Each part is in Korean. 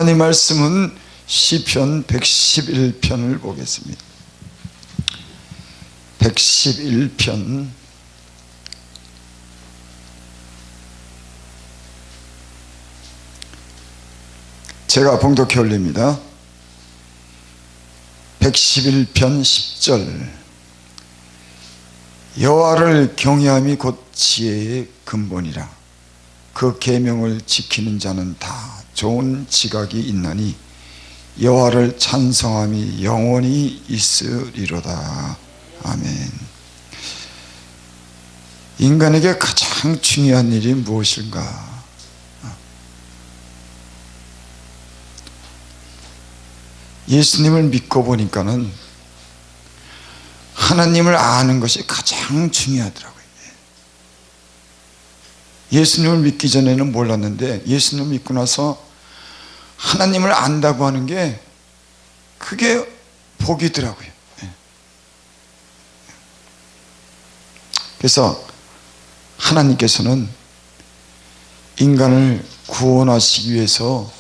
이 말씀은 시편 111편을 보겠습니다. 111편 제가 봉독해 올립니다. 111편 10절 여호와를 경외함이 곧 지혜의 근본이라. 그 계명을 지키는 자는 다 좋은 지각이 있나니 여호와를 찬송함이 영원히 있으리로다. 아멘. 인간에게 가장 중요한 일이 무엇일까? 예수님을 믿고 보니까는 하나님을 아는 것이 가장 중요하더라고요. 예수님을 믿기 전에는 몰랐는데 예수님을 믿고 나서 하나님을 안다고 하는 게 그게 복이더라고요. 그래서 하나님께서는 인간을 구원하시기 위해서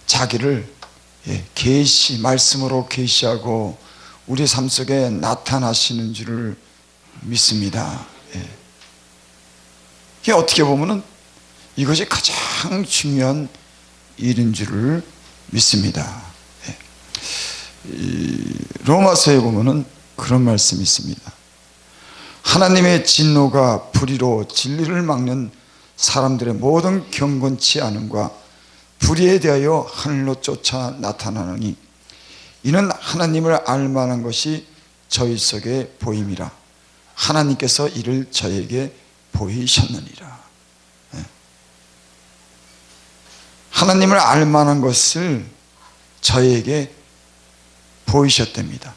자기를 계시, 말씀으로 계시하고 우리 삶 속에 나타나시는 줄을 믿습니다. 이게 어떻게 보면은 이것이 가장 중요한 일인 줄을 믿습니다. 로마서에 보면은 그런 말씀이 있습니다. 하나님의 진노가 불의로 진리를 막는 사람들의 모든 경건치 않음과 불의에 대하여 하늘로 쫓아 나타나느니 이는 하나님을 알만한 것이 저희 속에 보임이라. 하나님께서 이를 저에게 보이셨느니라. 하나님을 알만한 것을 저에게 보이셨답니다.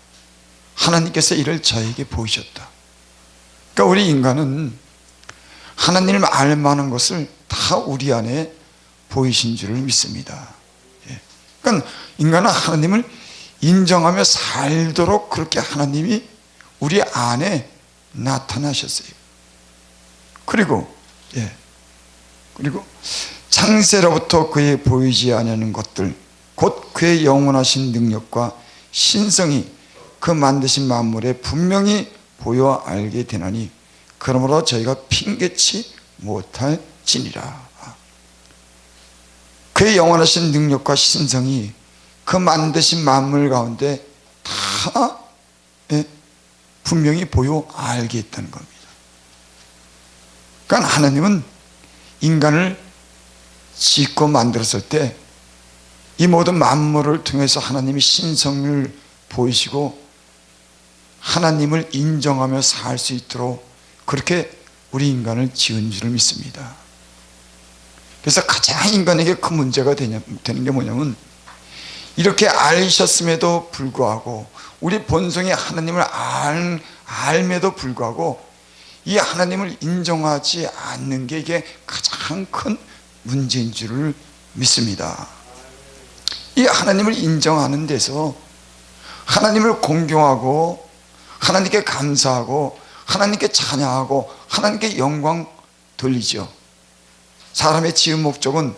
하나님께서 이를 저에게 보이셨다. 그러니까 우리 인간은 하나님을 알만한 것을 다 우리 안에 보이신 줄을 믿습니다. 그러니까 인간은 하나님을 인정하며 살도록 그렇게 하나님이 우리 안에 나타나셨어요. 그리고 창세로부터 그의 보이지 아니하는 것들 곧 그의 영원하신 능력과 신성이 그 만드신 만물에 분명히 보여 알게 되나니 그러므로 저희가 핑계치 못할 지니라. 그의 영원하신 능력과 신성이 그 만드신 만물 가운데 다 분명히 보여 알게 했다는 겁니다. 그러니까 하나님은 인간을 짓고 만들었을 때 이 모든 만물을 통해서 하나님이 신성을 보이시고 하나님을 인정하며 살 수 있도록 그렇게 우리 인간을 지은 줄을 믿습니다. 그래서 가장 인간에게 큰 문제가 되는 게 뭐냐면 이렇게 알셨음에도 불구하고 우리 본성이 하나님을 알매도 불구하고 이 하나님을 인정하지 않는 게 이게 가장 큰 문제인 줄을 믿습니다. 이 하나님을 인정하는 데서 하나님을 공경하고 하나님께 감사하고 하나님께 찬양하고 하나님께 영광 돌리죠. 사람의 지은 목적은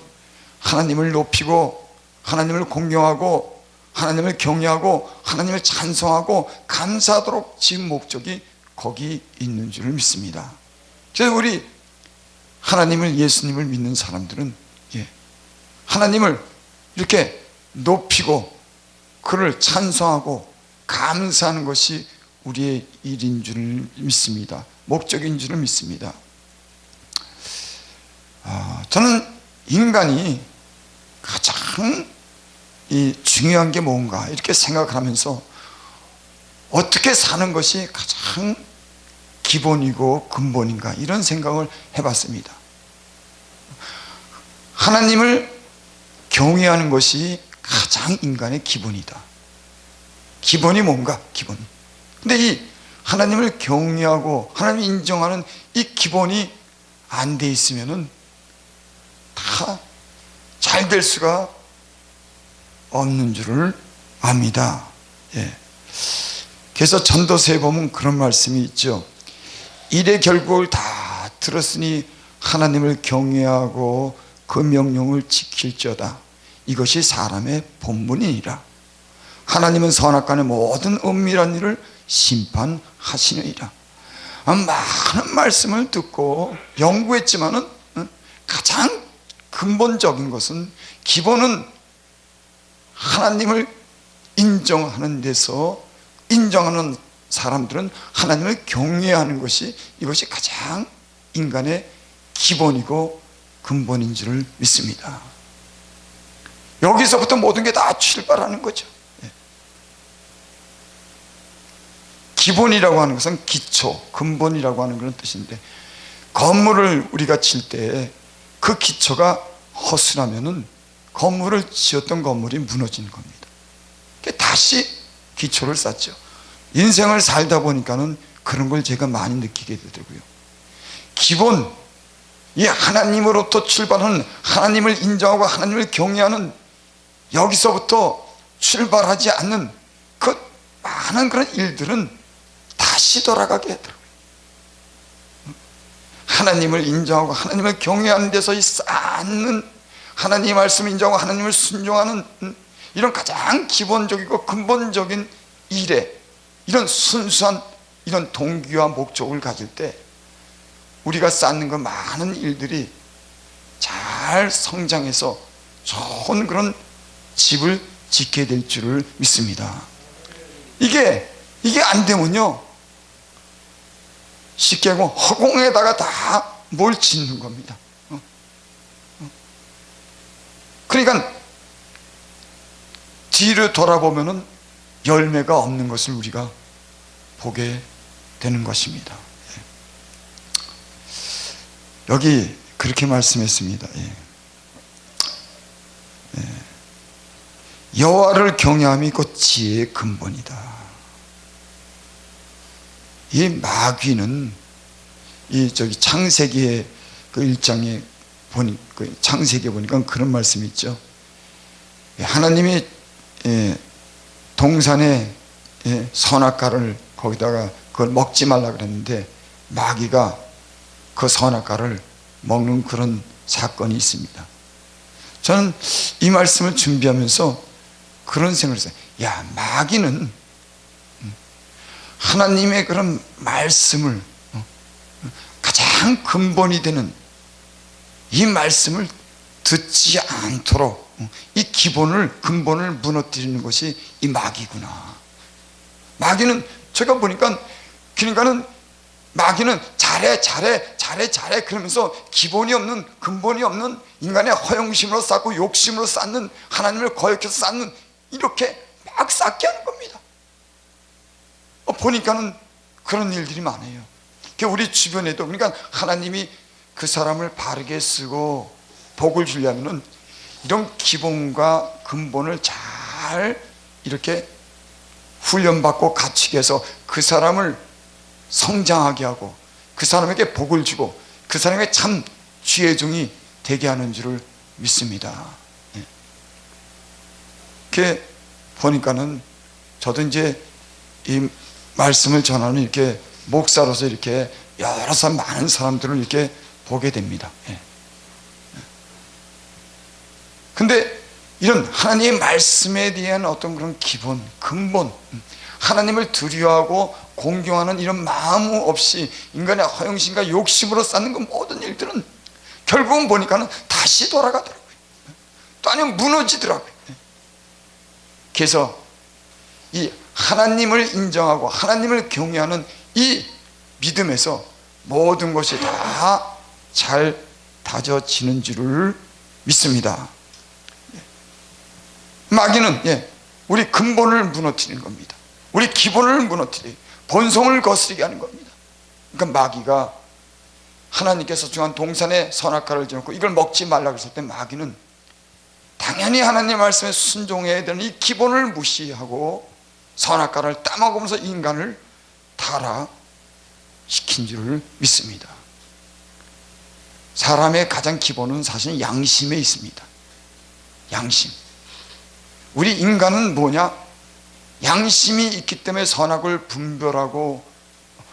하나님을 높이고 하나님을 공경하고 하나님을 경외하고 하나님을 찬송하고 감사하도록 지은 목적이 거기 있는 줄을 믿습니다. 그래서 우리 하나님을 예수님을 믿는 사람들은 하나님을 이렇게 높이고 그를 찬송하고 감사하는 것이 우리의 일인 줄을 믿습니다. 목적인 줄을 믿습니다. 저는 인간이 가장 중요한 게 뭔가 이렇게 생각하면서 어떻게 사는 것이 가장 기본이고 근본인가 이런 생각을 해봤습니다. 하나님을 경외하는 것이 가장 인간의 기본이다. 기본이 뭔가? 기본. 근데 이 하나님을 경외하고 하나님을 인정하는 이 기본이 안 돼 있으면은 다 잘 될 수가 없는 줄을 압니다. 그래서 전도서에 보면 그런 말씀이 있죠. 일의 결국을 다 들었으니 하나님을 경외하고 그 명령을 지킬지어다. 이것이 사람의 본분이니라. 하나님은 선악간의 모든 은밀한 일을 심판하시느니라. 많은 말씀을 듣고 연구했지만은 가장 근본적인 것은, 기본은 하나님을 인정하는 데서, 인정하는 사람들은 하나님을 경외하는 것이, 이것이 가장 인간의 기본이고 근본인 줄을 믿습니다. 여기서부터 모든 게 다 출발하는 거죠. 기본이라고 하는 것은 기초, 근본이라고 하는 그런 뜻인데, 건물을 우리가 칠 때 그 기초가 허술하면은 건물을 지었던 건물이 무너지는 겁니다. 다시 기초를 쌓죠. 인생을 살다 보니까는 그런 걸 제가 많이 느끼게 되더라고요. 기본, 이 하나님으로부터 출발하는, 하나님을 인정하고 하나님을 경외하는, 여기서부터 출발하지 않는 그 많은 그런 일들은 다시 돌아가게 하더라고요. 하나님을 인정하고 하나님을 경외하는 데서 쌓는, 하나님의 말씀을 인정하고 하나님을 순종하는 이런 가장 기본적이고 근본적인 일에, 이런 순수한 이런 동기와 목적을 가질 때 우리가 쌓는 그 많은 일들이 잘 성장해서 좋은 그런 집을 짓게 될 줄을 믿습니다. 이게 안 되면요, 쉽게 하고 허공에다가 다 뭘 짓는 겁니다. 그러니까 뒤를 돌아보면은 열매가 없는 것을 우리가 보게 되는 것입니다. 여기 그렇게 말씀했습니다. 여호와를 경외함이 곧 지혜의 근본이다. 이 마귀는 창세기의 그 1장에 창세기에 보니까 그런 말씀이 있죠. 하나님이 동산에 선악과를 거기다가 그걸 먹지 말라 그랬는데 마귀가 그 선악과를 먹는 그런 사건이 있습니다. 저는 이 말씀을 준비하면서 그런 생각을 했어요. 야, 마귀는 하나님의 그런 말씀을, 가장 근본이 되는 이 말씀을 듣지 않도록 이 근본을 무너뜨리는 것이 이 마귀구나. 마귀는 제가 보니까, 그러니까는 마귀는 잘해 그러면서 기본이 없는, 근본이 없는 인간의 허영심으로 쌓고 욕심으로 쌓는, 하나님을 거역해서 쌓는, 이렇게 막 쌓게 하는 겁니다. 보니까는 그런 일들이 많아요. 우리 주변에도, 그러니까 하나님이 그 사람을 바르게 쓰고 복을 주려면은 이런 기본과 근본을 잘 이렇게 훈련받고 갖추게 해서 그 사람을 성장하게 하고 그 사람에게 복을 주고 그 사람에게 참 주의 종이 되게 하는 줄을 믿습니다. 이렇게 보니까는 저도 이제 이 말씀을 전하는 이렇게 목사로서 이렇게 여러 사람, 많은 사람들을 이렇게 보게 됩니다. 근데 이런 하나님의 말씀에 대한 어떤 그런 기본, 근본, 하나님을 두려워하고 공경하는 이런 마음 없이 인간의 허영심과 욕심으로 쌓는 그 모든 일들은 결국은 보니까는 다시 돌아가더라고요. 또 아니면 무너지더라고요. 그래서 이 하나님을 인정하고 하나님을 경외하는 이 믿음에서 모든 것이 다 잘 다져지는 줄을 믿습니다. 마귀는 우리 근본을 무너뜨리는 겁니다. 우리 기본을 무너뜨리고 본성을 거스르게 하는 겁니다. 그러니까 마귀가 하나님께서 정한 동산에 선악과를 지었고 이걸 먹지 말라고 했을 때 마귀는 당연히 하나님 말씀에 순종해야 되는 이 기본을 무시하고 선악과를 따먹으면서 인간을 타락시킨 줄을 믿습니다. 사람의 가장 기본은 사실 양심에 있습니다. 양심. 우리 인간은 뭐냐? 양심이 있기 때문에 선악을 분별하고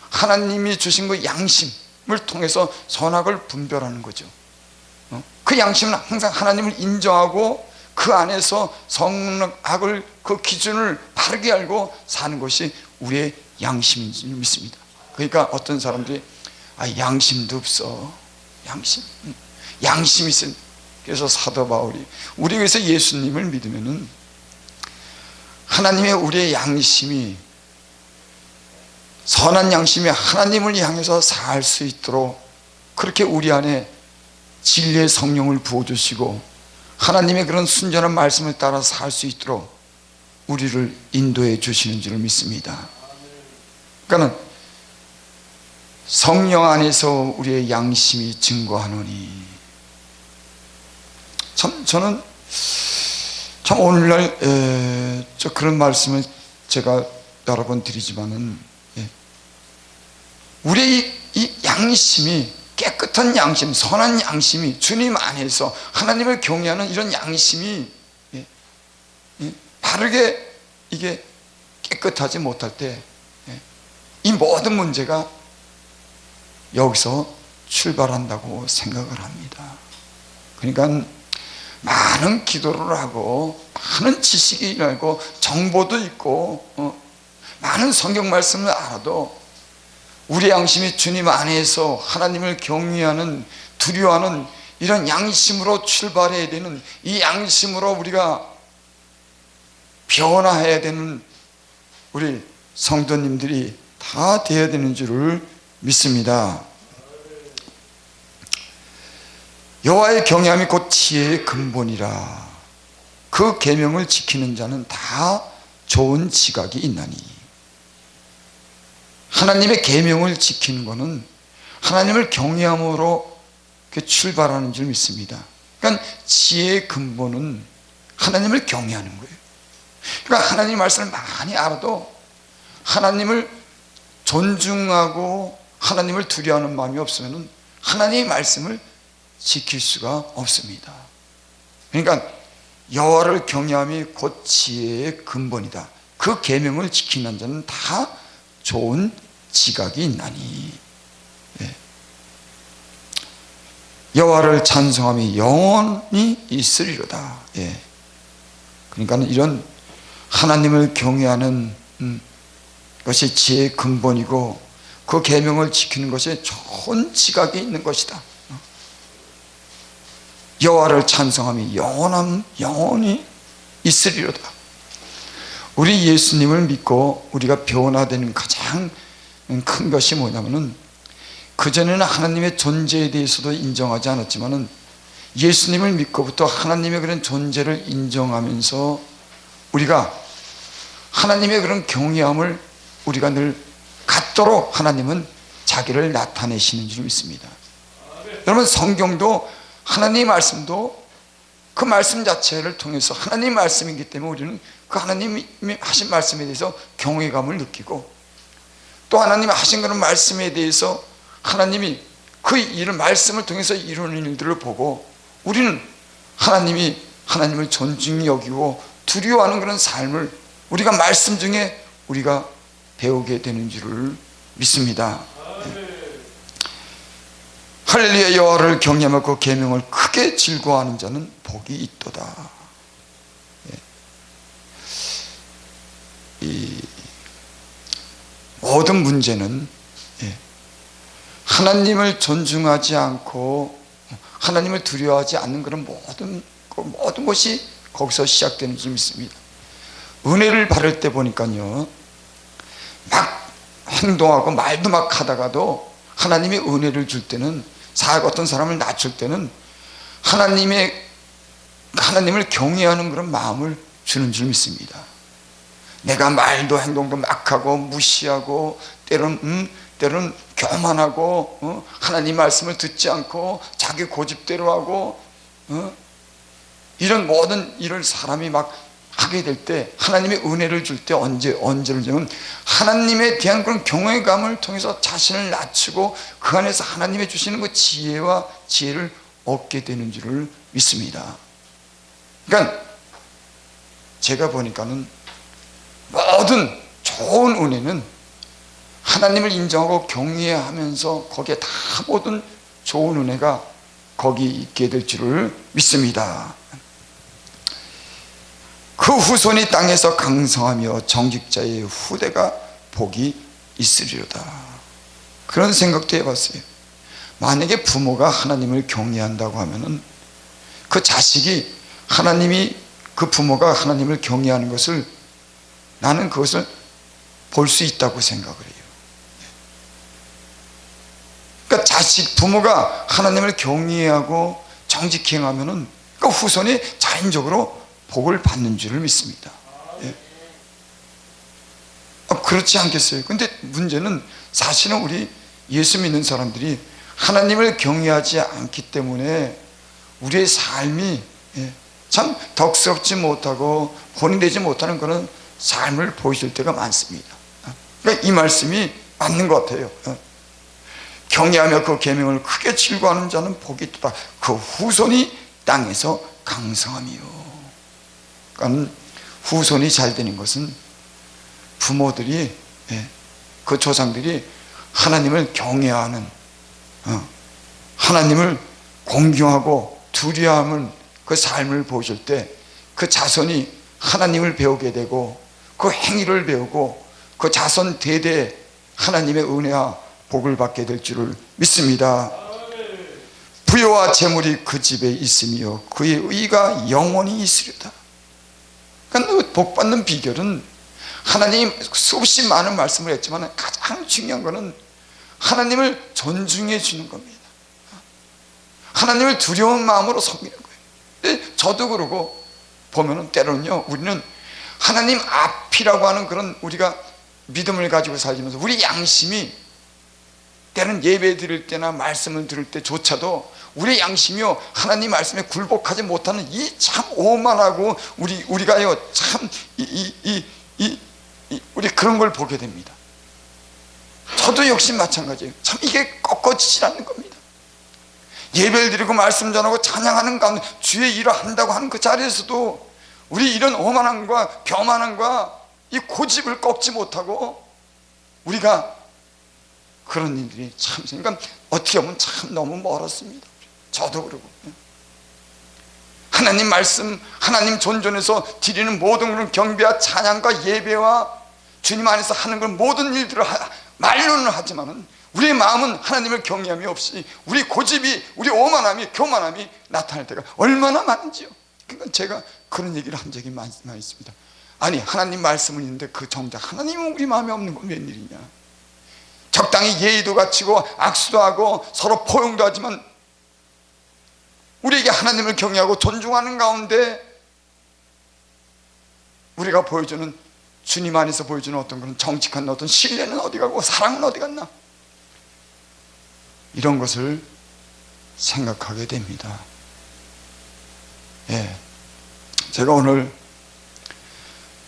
하나님이 주신 그 양심을 통해서 선악을 분별하는 거죠. 그 양심은 항상 하나님을 인정하고 그 안에서 선악을 그 기준을 바르게 알고 사는 것이 우리의 양심인 줄 믿습니다. 그러니까 어떤 사람들이 양심도 없어. 양심이 있어. 그래서 사도 바울이 우리 에게서 예수님을 믿으면은 하나님의 우리의 양심이 선한 양심이 하나님을 향해서 살 수 있도록 그렇게 우리 안에 진리의 성령을 부어주시고 하나님의 그런 순전한 말씀을 따라 살 수 있도록 우리를 인도해 주시는 줄 믿습니다. 그러니까 성령 안에서 우리의 양심이 증거하노니, 저는 참 오늘날 그런 말씀을 제가 여러 번 드리지만은 우리의 이 양심이 깨끗한 양심, 선한 양심이 주님 안에서 하나님을 경외하는 이런 양심이 바르게 이게 깨끗하지 못할 때 이 모든 문제가 여기서 출발한다고 생각을 합니다. 그러니까 많은 기도를 하고 많은 지식이 알고 정보도 있고 많은 성경 말씀을 알아도 우리 양심이 주님 안에서 하나님을 경외하는, 두려워하는 이런 양심으로 출발해야 되는, 이 양심으로 우리가 변화해야 되는 우리 성도님들이 다 되어야 되는 줄을 믿습니다. 여호와의 경외함이 곧 지혜의 근본이라. 그 계명을 지키는 자는 다 좋은 지각이 있나니. 하나님의 계명을 지키는 것은 하나님을 경외함으로 출발하는 줄 믿습니다. 그러니까 지혜의 근본은 하나님을 경외하는 거예요. 그러니까 하나님 말씀을 많이 알아도 하나님을 존중하고 하나님을 두려워하는 마음이 없으면 하나님의 말씀을 지킬 수가 없습니다. 그러니까 여호와를 경외함이 곧 지혜의 근본이다. 그 계명을 지키는 자는 다 좋은 지각이 있나니. 여호와를 찬송함이 영원히 있으리로다. 그러니까 이런 하나님을 경외하는 것이 지혜의 근본이고 그 계명을 지키는 것이 좋은 지각이 있는 것이다. 여호와를 찬송함이 영원히 있으리로다. 우리 예수님을 믿고 우리가 변화되는 가장 큰 것이 뭐냐면은, 그전에는 하나님의 존재에 대해서도 인정하지 않았지만은 예수님을 믿고부터 하나님의 그런 존재를 인정하면서 우리가 하나님의 그런 경외함을 우리가 늘 갖도록 하나님은 자기를 나타내시는 줄 믿습니다. 여러분, 성경도 하나님의 말씀도 그 말씀 자체를 통해서 하나님의 말씀이기 때문에 우리는 그 하나님이 하신 말씀에 대해서 경외감을 느끼고, 또 하나님이 하신 그런 말씀에 대해서 하나님이 그 일을 말씀을 통해서 이루는 일들을 보고 우리는 하나님을 존중히 여기고 두려워하는 그런 삶을 우리가 말씀 중에 우리가 배우게 되는 줄을 믿습니다. 할렐루야. 여호와를 경외하며 그 계명을 크게 즐거워하는 자는 복이 있도다. 이 모든 문제는 하나님을 존중하지 않고 하나님을 두려워하지 않는 그런 모든 것이 거기서 시작되는 줄 믿습니다. 은혜를 받을 때 보니까요, 막 행동하고 말도 막 하다가도 하나님이 은혜를 줄 때는, 어떤 사람을 낮출 때는 하나님을 경외하는 그런 마음을 주는 줄 믿습니다. 내가 말도 행동도 막 하고 무시하고 때로는 교만하고 하나님 말씀을 듣지 않고 자기 고집대로 하고 이런 모든 일을 사람이 막 하게 될 때, 하나님의 은혜를 줄 때 언제를 주면 하나님에 대한 그런 경외감을 통해서 자신을 낮추고 그 안에서 하나님이 주시는 그 지혜를 얻게 되는 줄을 믿습니다. 그러니까 제가 보니까는 모든 좋은 은혜는 하나님을 인정하고 경외하면서 거기에 다 모든 좋은 은혜가 거기 있게 될 줄을 믿습니다. 그 후손이 땅에서 강성하며 정직자의 후대가 복이 있으리로다. 그런 생각도 해봤어요. 만약에 부모가 하나님을 경외한다고 하면은 그 자식이 그 부모가 하나님을 경외하는 것을, 나는 그것을 볼 수 있다고 생각을 해요. 그러니까 부모가 하나님을 경외하고 정직히 행하면은 그 후손이 자연적으로 복을 받는 줄을 믿습니다. 예. 그렇지 않겠어요? 근데 문제는 사실은 우리 예수 믿는 사람들이 하나님을 경외하지 않기 때문에 우리의 삶이 참 덕스럽지 못하고 본인되지 못하는 그런 삶을 보여줄 때가 많습니다. 그러니까 이 말씀이 맞는 것 같아요. 경외하며 그 계명을 크게 즐거워하는 자는 복이 있도다. 그 후손이 땅에서 강성하며. 그러니까 후손이 잘 되는 것은 부모들이, 그 조상들이 하나님을 경외하는, 하나님을 공경하고 두려워하는 그 삶을 보여줄 때 그 자손이 하나님을 배우게 되고 그 행위를 배우고 그 자손 대대 하나님의 은혜와 복을 받게 될 줄을 믿습니다. 부여와 재물이 그 집에 있으며 그의 의가 영원히 있으리다. 그러니까 복 받는 비결은, 하나님 수없이 많은 말씀을 했지만 가장 중요한 것은 하나님을 존중해 주는 겁니다. 하나님을 두려운 마음으로 섬기는 거예요. 근데 저도 그러고 보면은 때로는요, 우리는 하나님 앞이라고 하는 그런 우리가 믿음을 가지고 살면서 우리 양심이 때는 예배 드릴 때나 말씀을 들을 때조차도 우리 양심이요 하나님 말씀에 굴복하지 못하는 이 참 오만하고 우리가요 참 우리 그런 걸 보게 됩니다. 저도 역시 마찬가지예요. 참 이게 꺾어지질 않는 겁니다. 예배를 드리고 말씀 전하고 찬양하는 가운데 주의 일을 한다고 하는 그 자리에서도 우리 이런 오만함과 교만함과 이 고집을 꺾지 못하고 우리가 그런 일들이 참, 그러니까 어떻게 보면 참 너무 멀었습니다. 저도 그러고 하나님 말씀, 하나님 존존에서 드리는 모든 그런 경배와 찬양과 예배와 주님 안에서 하는 그 모든 일들을 말로는 하지만은 우리의 마음은 하나님을 경외함이 없이 우리 고집이, 우리 오만함이, 교만함이 나타날 때가 얼마나 많은지요. 그러니까 제가 그런 얘기를 한 적이 많이 있습니다. 아니 하나님 말씀은 있는데 그 정작 하나님은 우리 마음에 없는 건 웬일이냐. 적당히 예의도 갖추고 악수도 하고 서로 포용도 하지만 우리에게 하나님을 경외하고 존중하는 가운데 우리가 보여주는, 주님 안에서 보여주는 어떤 그런 정직한 어떤 신뢰는 어디 가고 사랑은 어디 갔나, 이런 것을 생각하게 됩니다. 제가 오늘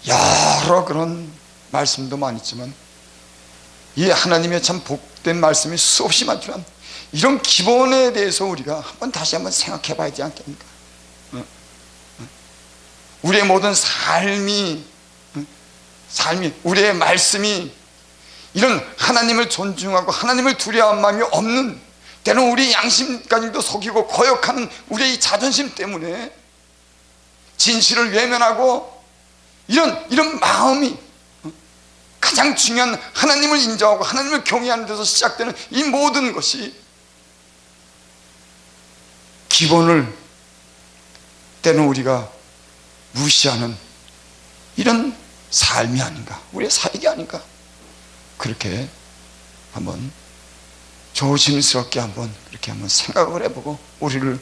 여러 그런 말씀도 많이 있지만 이 하나님의 참 복된 말씀이 수없이 많지만 이런 기본에 대해서 우리가 다시 한번 생각해 봐야 되지 않겠습니까? 우리의 모든 삶이 우리의 말씀이 이런 하나님을 존중하고 하나님을 두려워하는 마음이 없는, 때로는 우리 양심까지도 속이고 거역하는 우리의 자존심 때문에 진실을 외면하고 이런 마음이 가장 중요한 하나님을 인정하고 하나님을 경외하는 데서 시작되는 이 모든 것이 기본을 때는 우리가 무시하는 이런 삶이 아닌가, 우리의 사역이 아닌가, 그렇게 한번 조심스럽게 한번 그렇게 한번 생각을 해보고 우리를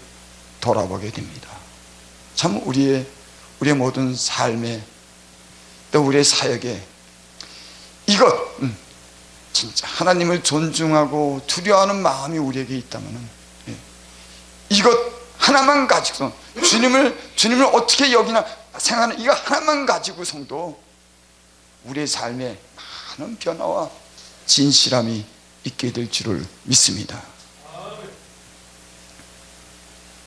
돌아보게 됩니다. 참 우리의 모든 삶에 또 우리의 사역에 이것 진짜 하나님을 존중하고 두려워하는 마음이 우리에게 있다면 이것 하나만 가지고서 주님을 어떻게 여기나 생각하는 이거 하나만 가지고서도 우리의 삶에 많은 변화와 진실함이 있게 될 줄을 믿습니다.